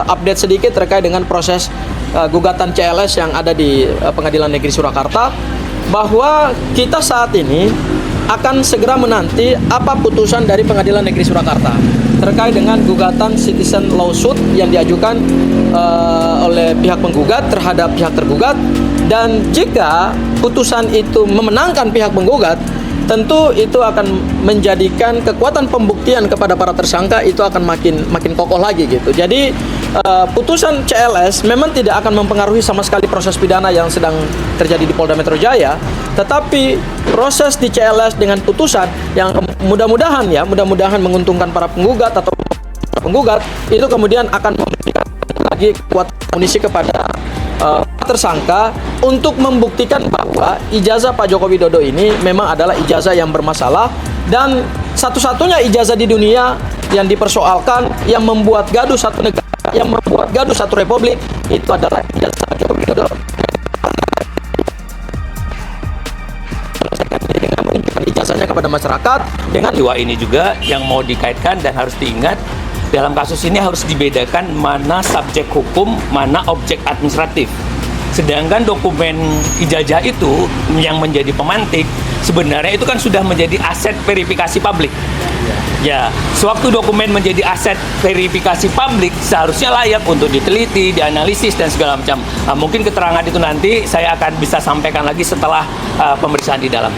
update sedikit terkait dengan proses gugatan CLS yang ada di Pengadilan Negeri Surakarta, bahwa kita saat ini akan segera menanti apa putusan dari Pengadilan Negeri Surakarta terkait dengan gugatan citizen lawsuit yang diajukan oleh pihak penggugat terhadap pihak tergugat. Dan jika putusan itu memenangkan pihak penggugat, tentu itu akan menjadikan kekuatan pembuktian kepada para tersangka itu akan makin kokoh lagi gitu. Jadi putusan CLS memang tidak akan mempengaruhi sama sekali proses pidana yang sedang terjadi di Polda Metro Jaya, tetapi proses di CLS dengan putusan yang mudah-mudahan menguntungkan para penggugat atau penggugat itu kemudian akan memberikan lagi kekuatan amunisi kepada tersangka untuk membuktikan bahwa ijazah Pak Joko Widodo ini memang adalah ijazah yang bermasalah, dan satu-satunya ijazah di dunia yang dipersoalkan, yang membuat gaduh satu negara, yang membuat gaduh satu republik, itu adalah ijazah Pak Joko Widodo. Dengan menunjukkan ijazahnya kepada masyarakat dengan Dua ini juga yang mau dikaitkan dan harus diingat, dalam kasus ini harus dibedakan mana subjek hukum, mana objek administratif. Sedangkan dokumen ijazah itu yang menjadi pemantik sebenarnya itu kan sudah menjadi aset verifikasi publik. Ya, sewaktu dokumen menjadi aset verifikasi publik seharusnya layak untuk diteliti, dianalisis dan segala macam. Mungkin keterangan itu nanti saya akan bisa sampaikan lagi setelah pemeriksaan di dalam.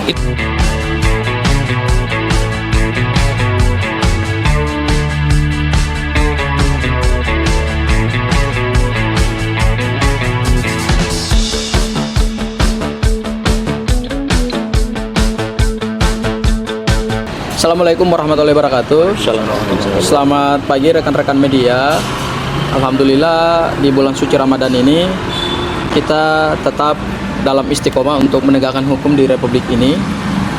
Assalamualaikum warahmatullahi wabarakatuh. Selamat pagi rekan-rekan media. Alhamdulillah di bulan suci Ramadan ini kita tetap dalam istiqomah untuk menegakkan hukum di Republik ini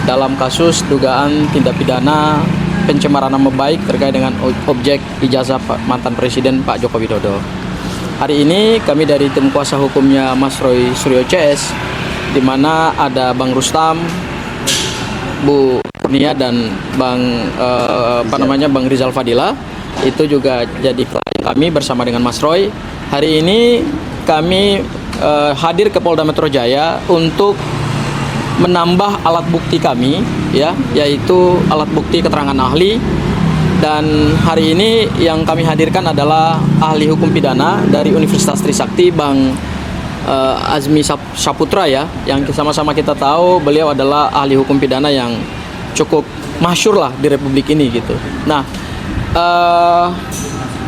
dalam kasus dugaan tindak pidana pencemaran nama baik terkait dengan objek ijazah mantan Presiden Pak Joko Widodo. Hari ini kami dari tim kuasa hukumnya Mas Roy Suryo CS, di mana ada Bang Rustam, Bu Kurnia dan Bang Rizal Fadila, itu juga jadi klien kami bersama dengan Mas Roy. Hari ini kami hadir ke Polda Metro Jaya untuk menambah alat bukti kami, ya, yaitu alat bukti keterangan ahli. Dan hari ini yang kami hadirkan adalah ahli hukum pidana dari Universitas Trisakti, Bang Azmi Saputra, ya, yang sama-sama kita tahu beliau adalah ahli hukum pidana yang cukup masyhur lah di Republik ini gitu. Nah,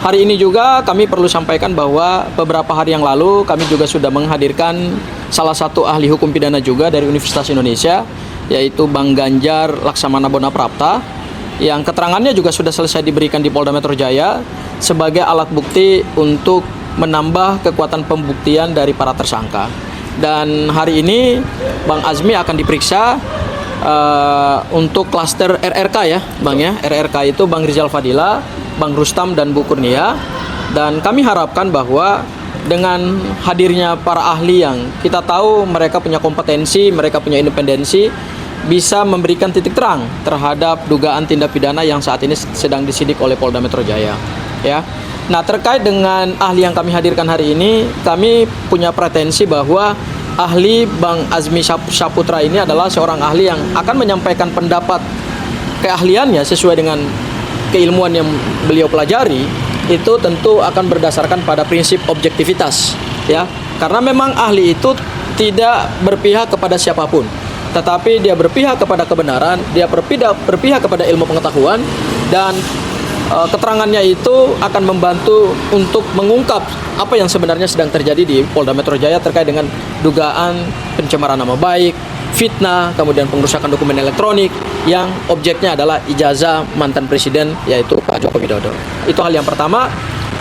hari ini juga kami perlu sampaikan bahwa beberapa hari yang lalu kami juga sudah menghadirkan salah satu ahli hukum pidana juga dari Universitas Indonesia, yaitu Bang Ganjar Laksamana Bonaprapta, yang keterangannya juga sudah selesai diberikan di Polda Metro Jaya sebagai alat bukti untuk menambah kekuatan pembuktian dari para tersangka. Dan hari ini Bang Azmi akan diperiksa untuk klaster RRK, ya Bang, ya. RRK itu Bang Rizal Fadila, Bang Rustam dan Bu Kurnia. Dan kami harapkan bahwa dengan hadirnya para ahli yang kita tahu mereka punya kompetensi, mereka punya independensi, bisa memberikan titik terang terhadap dugaan tindak pidana yang saat ini sedang disidik oleh Polda Metro Jaya, ya. Nah, terkait dengan ahli yang kami hadirkan hari ini, kami punya pretensi bahwa ahli Bang Azmi Saputra ini adalah seorang ahli yang akan menyampaikan pendapat keahliannya sesuai dengan keilmuan yang beliau pelajari, itu tentu akan berdasarkan pada prinsip objektivitas, ya. Karena memang ahli itu tidak berpihak kepada siapapun, tetapi dia berpihak kepada kebenaran, dia berpihak kepada ilmu pengetahuan, dan keterangannya itu akan membantu untuk mengungkap apa yang sebenarnya sedang terjadi di Polda Metro Jaya terkait dengan dugaan pencemaran nama baik, fitnah, kemudian pengerusakan dokumen elektronik yang objeknya adalah ijazah mantan presiden, yaitu Pak Joko Widodo. Itu hal yang pertama.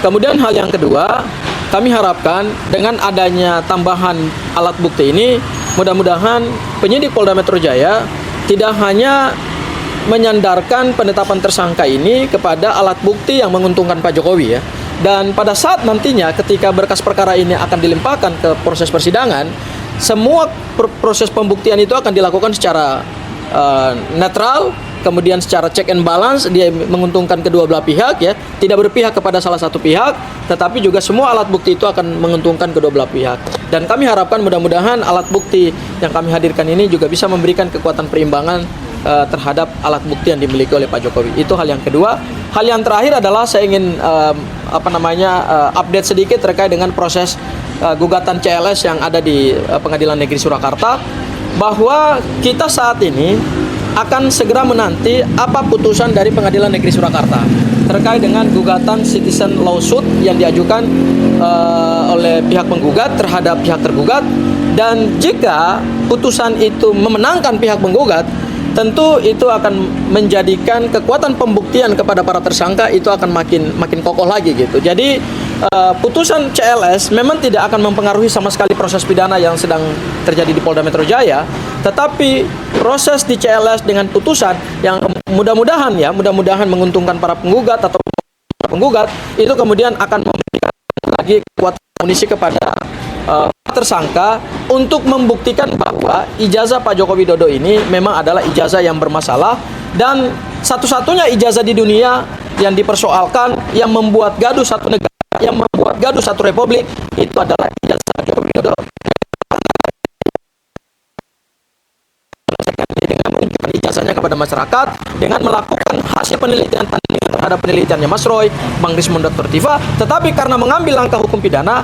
Kemudian hal yang kedua, kami harapkan dengan adanya tambahan alat bukti ini, mudah-mudahan penyidik Polda Metro Jaya tidak hanya menyandarkan penetapan tersangka ini kepada alat bukti yang menguntungkan Pak Jokowi, ya. Dan pada saat nantinya ketika berkas perkara ini akan dilimpahkan ke proses persidangan, semua proses pembuktian itu akan dilakukan secara netral, kemudian secara check and balance dia menguntungkan kedua belah pihak ya, tidak berpihak kepada salah satu pihak, tetapi juga semua alat bukti itu akan menguntungkan kedua belah pihak. Dan kami harapkan mudah-mudahan alat bukti yang kami hadirkan ini juga bisa memberikan kekuatan perimbangan terhadap alat bukti yang dimiliki oleh Pak Jokowi. Itu hal yang kedua. Hal yang terakhir adalah saya ingin update sedikit terkait dengan proses gugatan CLS yang ada di Pengadilan Negeri Surakarta, bahwa kita saat ini akan segera menanti apa putusan dari Pengadilan Negeri Surakarta terkait dengan gugatan citizen lawsuit yang diajukan oleh pihak penggugat terhadap pihak tergugat. Dan jika putusan itu memenangkan pihak penggugat, tentu itu akan menjadikan kekuatan pembuktian kepada para tersangka itu akan makin kokoh lagi gitu. Jadi putusan CLS memang tidak akan mempengaruhi sama sekali proses pidana yang sedang terjadi di Polda Metro Jaya, tetapi proses di CLS dengan putusan yang mudah-mudahan menguntungkan para penggugat atau penggugat itu kemudian akan memberikan lagi kekuatan amunisi kepada tersangka untuk membuktikan bahwa ijazah Pak Joko Widodo ini memang adalah ijazah yang bermasalah, dan satu-satunya ijazah di dunia yang dipersoalkan, yang membuat gaduh satu negara, yang membuat gaduh satu republik, itu adalah ijazah Pak Joko Widodo. Dengan menunjukkan ijazahnya kepada masyarakat, dengan melakukan hasil penelitian terhadap penelitiannya Mas Roy, Bang Rismond, Dr. Tifa, tetapi karena mengambil langkah hukum pidana,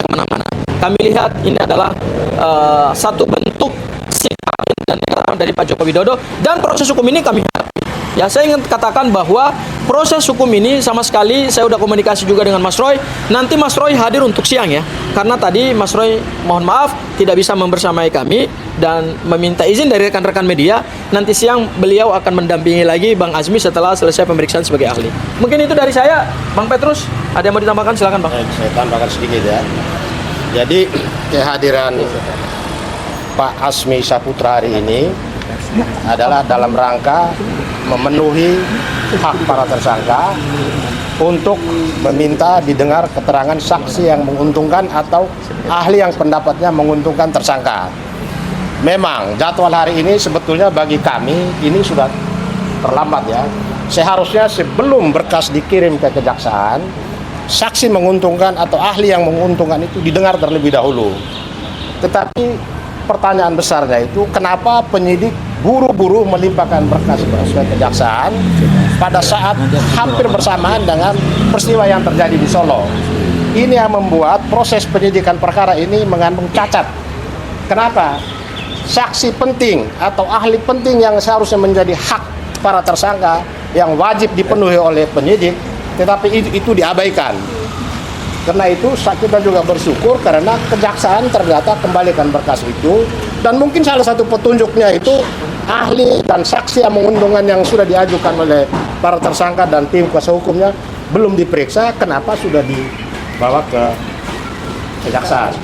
kemana-mana. Kami lihat ini adalah satu bentuk sikap dan keterangan dari Pak Joko Widodo, dan proses hukum ini kami hadapi. Ya, saya ingin katakan bahwa proses hukum ini sama sekali, saya sudah komunikasi juga dengan Mas Roy. Nanti Mas Roy hadir untuk siang ya, karena tadi Mas Roy mohon maaf tidak bisa membersamai kami dan meminta izin dari rekan-rekan media. Nanti siang beliau akan mendampingi lagi Bang Azmi setelah selesai pemeriksaan sebagai ahli. Mungkin itu dari saya, Bang Petrus. Ada yang mau ditambahkan? Silakan, Bang. Saya tambahkan sedikit ya. Jadi kehadiran Pak Azmi Saputra hari ini adalah dalam rangka memenuhi hak para tersangka untuk meminta didengar keterangan saksi yang menguntungkan atau ahli yang pendapatnya menguntungkan tersangka. Memang jadwal hari ini sebetulnya bagi kami ini sudah terlambat ya. Seharusnya sebelum berkas dikirim ke kejaksaan, saksi menguntungkan atau ahli yang menguntungkan itu didengar terlebih dahulu. Tetapi pertanyaan besarnya itu, kenapa penyidik buru-buru melimpahkan berkas ke kejaksaan pada saat hampir bersamaan dengan peristiwa yang terjadi di Solo. Ini yang membuat proses penyidikan perkara ini mengandung cacat. Kenapa? Saksi penting atau ahli penting yang seharusnya menjadi hak para tersangka yang wajib dipenuhi oleh penyidik, tetapi itu diabaikan. Karena itu kita juga bersyukur karena kejaksaan ternyata kembalikan berkas itu, dan mungkin salah satu petunjuknya itu ahli dan saksi yang menguntungkan yang sudah diajukan oleh para tersangka dan tim kuasa hukumnya belum diperiksa, kenapa sudah dibawa ke kejaksaan.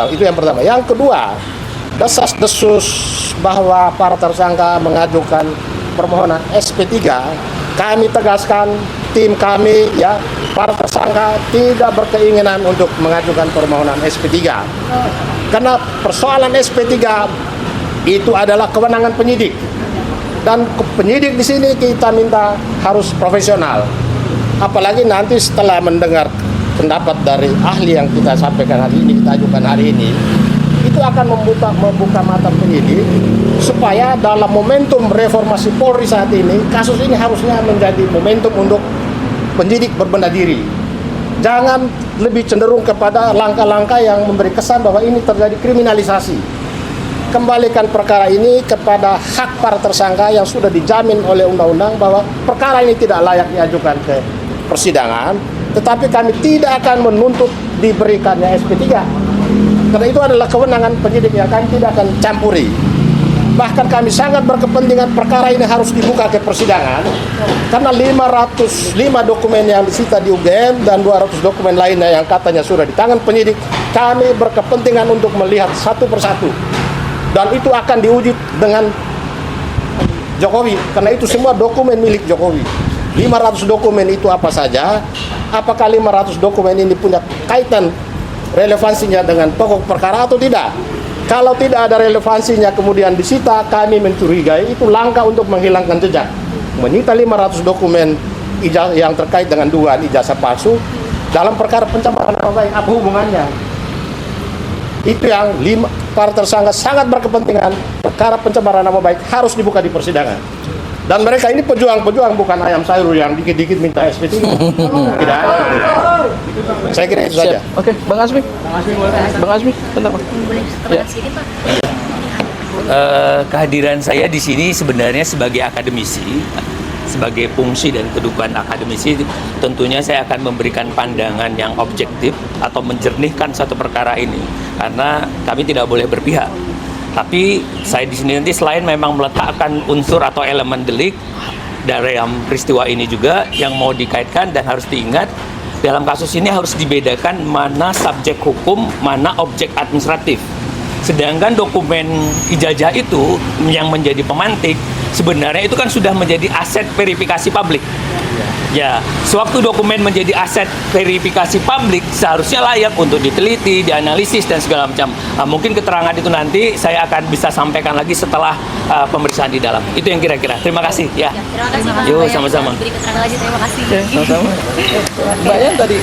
Itu yang pertama. Yang kedua, desas-desus bahwa para tersangka mengajukan permohonan SP3, kami tegaskan, tim kami ya, para tersangka tidak berkeinginan untuk mengajukan permohonan SP3. Karena persoalan SP3 itu adalah kewenangan penyidik. Dan penyidik di sini kita minta harus profesional. Apalagi nanti setelah mendengar pendapat dari ahli yang kita sampaikan hari ini, kita ajukan hari ini, itu akan membuka mata penyidik supaya dalam momentum reformasi Polri saat ini, kasus ini harusnya menjadi momentum untuk penyidik berbenah diri. Jangan lebih cenderung kepada langkah-langkah yang memberi kesan bahwa ini terjadi kriminalisasi. Kembalikan perkara ini kepada hak para tersangka yang sudah dijamin oleh undang-undang bahwa perkara ini tidak layak diajukan ke persidangan, tetapi kami tidak akan menuntut diberikannya SP3. Karena itu adalah kewenangan penyidik yang kami tidak akan campuri. Bahkan kami sangat berkepentingan perkara ini harus dibuka ke persidangan, karena 505 dokumen yang disita di UGM dan 200 dokumen lainnya yang katanya sudah di tangan penyidik, kami berkepentingan untuk melihat satu persatu. Dan itu akan diuji dengan Jokowi, karena itu semua dokumen milik Jokowi. 500 dokumen itu apa saja? Apakah 500 dokumen ini punya kaitan relevansinya dengan pokok perkara atau tidak? Kalau tidak ada relevansinya kemudian disita, kami mencurigai itu langkah untuk menghilangkan jejak. Menyita 500 dokumen yang terkait dengan dugaan ijazah palsu dalam perkara pencemaran nama baik, apa hubungannya? Itu yang para tersangka sangat berkepentingan, perkara pencemaran nama baik harus dibuka di persidangan. Dan mereka ini pejuang-pejuang, bukan ayam sayur yang dikit-dikit minta SP3. Tidak ada. Saya kira itu saja. Oke, Bang Asmi. Bang Asmi, bentar Pak. Ya. Kehadiran saya di sini sebenarnya sebagai akademisi, sebagai fungsi dan kedudukan akademisi, tentunya saya akan memberikan pandangan yang objektif atau menjernihkan satu perkara ini, karena kami tidak boleh berpihak. Tapi saya di sini nanti selain memang meletakkan unsur atau elemen delik dari peristiwa ini juga yang mau dikaitkan dan harus diingat, dalam kasus ini harus dibedakan mana subjek hukum, mana objek administratif. Sedangkan dokumen ijazah itu yang menjadi pemantik sebenarnya itu kan sudah menjadi aset verifikasi publik. Ya, sewaktu dokumen menjadi aset verifikasi publik seharusnya layak untuk diteliti, dianalisis dan segala macam. Mungkin keterangan itu nanti saya akan bisa sampaikan lagi setelah pemeriksaan di dalam. Itu yang kira-kira. Terima kasih ya. Terima kasih Pak. Yuk, sama-sama. Beri keterangan lagi, terima kasih. Sama-sama. Mbak Yan tadi